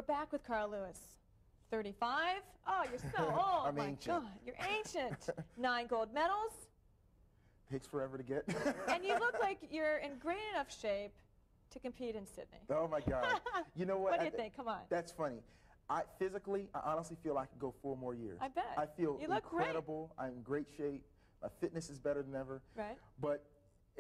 We're back with Carl Lewis. 35? Oh, you're so old. I'm my ancient. God, you're ancient. 9 gold medals. Takes forever to get. And you look like you're in great enough shape to compete in Sydney. Oh my God. You know what? What do you think? Come on. That's funny. Physically, I honestly feel I could go 4 more years. I bet. I feel you look incredible. Great. I'm in great shape. My fitness is better than ever. Right. But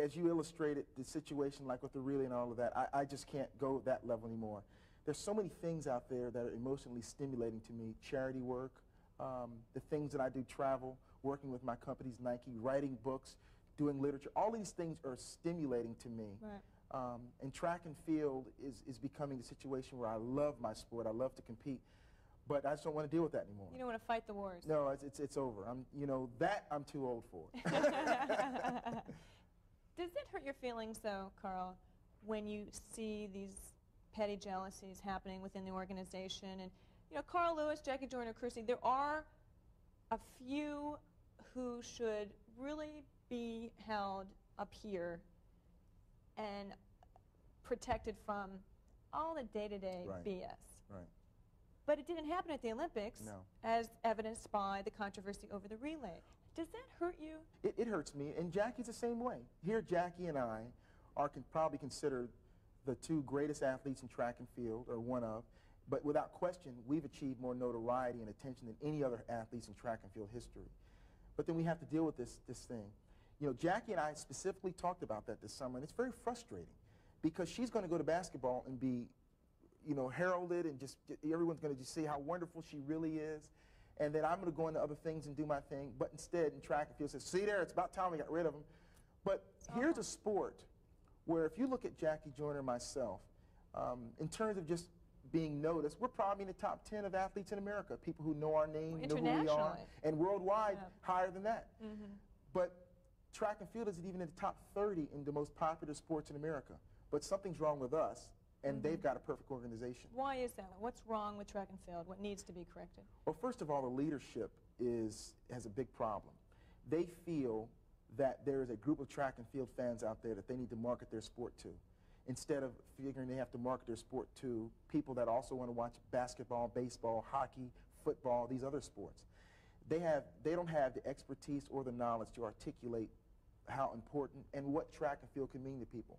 as you illustrated, the situation like with the relay and all of that, I just can't go that level anymore. There's so many things out there that are emotionally stimulating to me. Charity work, the things that I do, travel, working with my companies, Nike, writing books, doing literature. All these things are stimulating to me. Right. And track and field is becoming a situation where I love my sport. I love to compete. But I just don't want to deal with that anymore. You don't want to fight the wars. No, it's over. I'm too old for. Does it hurt your feelings, though, Carl, when you see these petty jealousies happening within the organization? And, you know, Carl Lewis, Jackie Joyner, Kersey, there are a few who should really be held up here and protected from all the day-to-day BS. Right. But it didn't happen at the Olympics, no. as evidenced by the controversy over the relay. Does that hurt you? It hurts me, and Jackie's the same way. Here, Jackie and I are probably considered the 2 greatest athletes in track and field, or one of, but without question, we've achieved more notoriety and attention than any other athletes in track and field history. But then we have to deal with this thing. You know, Jackie and I specifically talked about that this summer, and it's very frustrating because she's going to go to basketball and be, you know, heralded, and just everyone's going to just see how wonderful she really is. And then I'm going to go into other things and do my thing. But instead, in track and field, says, see there, it's about time we got rid of them. But here's a sport where if you look at Jackie Joyner and myself, in terms of just being noticed, we're probably in the top 10 of athletes in America, people who know our name, know who we are, and worldwide, higher than that. But track and field isn't even in the top 30 in the most popular sports in America. But something's wrong with us, and they've got a perfect organization. Why is that? What's wrong with track and field? What needs to be corrected? Well, first of all, the leadership has a big problem. They feel that there is a group of track and field fans out there that they need to market their sport to, instead of figuring they have to market their sport to people that also want to watch basketball, baseball, hockey, football, these other sports. They don't have the expertise or the knowledge to articulate how important and what track and field can mean to people.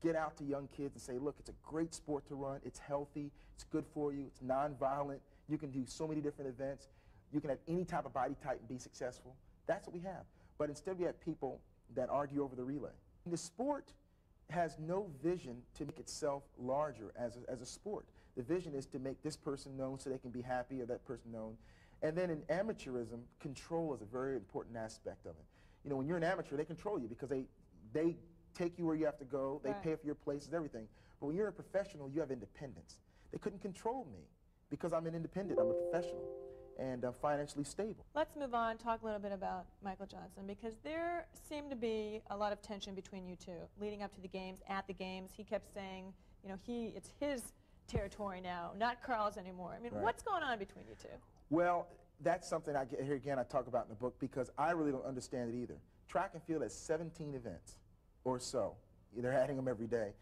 Get out to young kids and say, look, it's a great sport to run, it's healthy, it's good for you, it's nonviolent, you can do so many different events, you can have any type of body type and be successful. That's what we have. But instead we have people that argue over the relay. The sport has no vision to make itself larger as a sport. The vision is to make this person known so they can be happy, or that person known. And then in amateurism, control is a very important aspect of it. You know, when you're an amateur, they control you because they take you where you have to go, they pay for your places, everything. But when you're a professional, you have independence. They couldn't control me because I'm an independent, I'm a professional, and financially stable. Let's move on, talk a little bit about Michael Johnson, because there seemed to be a lot of tension between you two leading up to the games, at the games. He kept saying, you know, it's his territory now, not Carl's anymore. I mean, what's going on between you two? Well, that's something here again I talk about in the book because I really don't understand it either. Track and field has 17 events or so. They're adding them every day.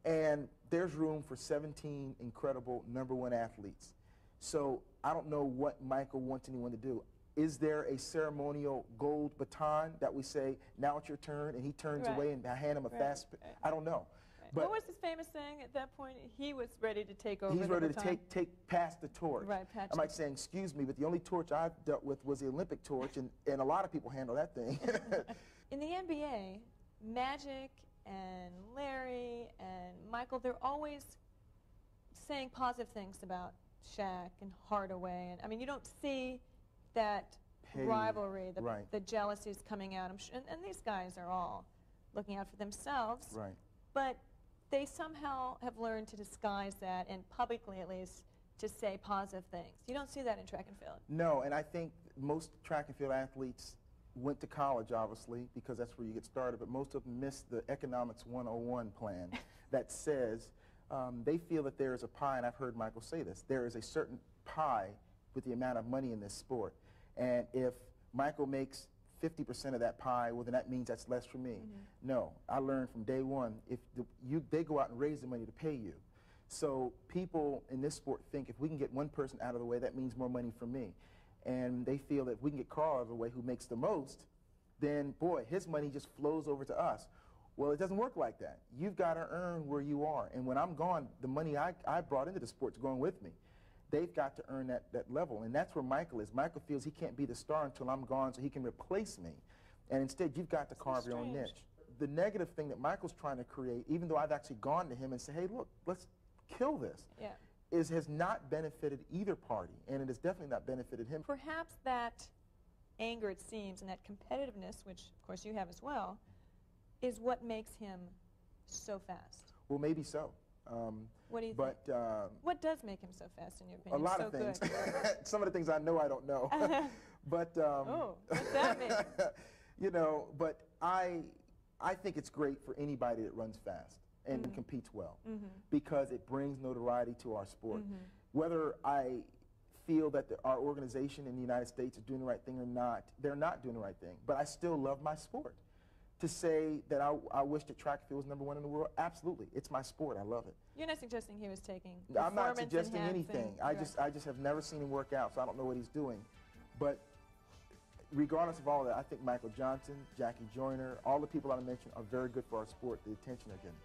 And there's room for 17 incredible #1 athletes. So I don't know what Michael wants anyone to do. Is there a ceremonial gold baton that we say, now it's your turn, and he turns away and I hand him a fast? I don't know. But what was his famous saying at that point? He was ready to take over. He's ready to pass the torch. I'm like saying, excuse me, but the only torch I've dealt with was the Olympic torch, and a lot of people handle that thing. In the NBA, Magic and Larry and Michael, they're always saying positive things about Shaq and Hardaway. And I mean, you don't see that rivalry, the jealousies coming out. I'm sure, and these guys are all looking out for themselves. But they somehow have learned to disguise that, and publicly at least, to say positive things. You don't see that in track and field. No, and I think most track and field athletes went to college, obviously, because that's where you get started, but most of them missed the Economics 101 plan that says they feel that there is a pie, and I've heard Michael say this, there is a certain pie with the amount of money in this sport, and if Michael makes 50% of that pie, well, then that means that's less for me. No, I learned from day one, if they go out and raise the money to pay you. So people in this sport think if we can get one person out of the way, that means more money for me. And they feel that if we can get Carl out of the way, who makes the most, then, boy, his money just flows over to us. Well, it doesn't work like that. You've got to earn where you are. And when I'm gone, the money I brought into the sport's going with me. They've got to earn that level. And that's where Michael is. Michael feels he can't be the star until I'm gone so he can replace me. And instead, you've got to carve your own niche. The negative thing that Michael's trying to create, even though I've actually gone to him and said, hey, look, let's kill this, has not benefited either party. And it has definitely not benefited him. Perhaps that anger, it seems, and that competitiveness, which, of course, you have as well, is what makes him so fast. Well, maybe so. What do you think? What does make him so fast, in your opinion? A lot of things. Some of the things I know I don't know. But oh, what's that mean? You know, but I think it's great for anybody that runs fast and competes well, because it brings notoriety to our sport. Whether I feel that our organization in the United States is doing the right thing or not, they're not doing the right thing. But I still love my sport. To say that I wish that track and field was #1 in the world, absolutely. It's my sport. I love it. You're not suggesting he was taking I'm not suggesting anything. I drugs. just have never seen him work out, so I don't know what he's doing. But regardless of all of that, I think Michael Johnson, Jackie Joyner, all the people I mentioned are very good for our sport, the attention they're getting.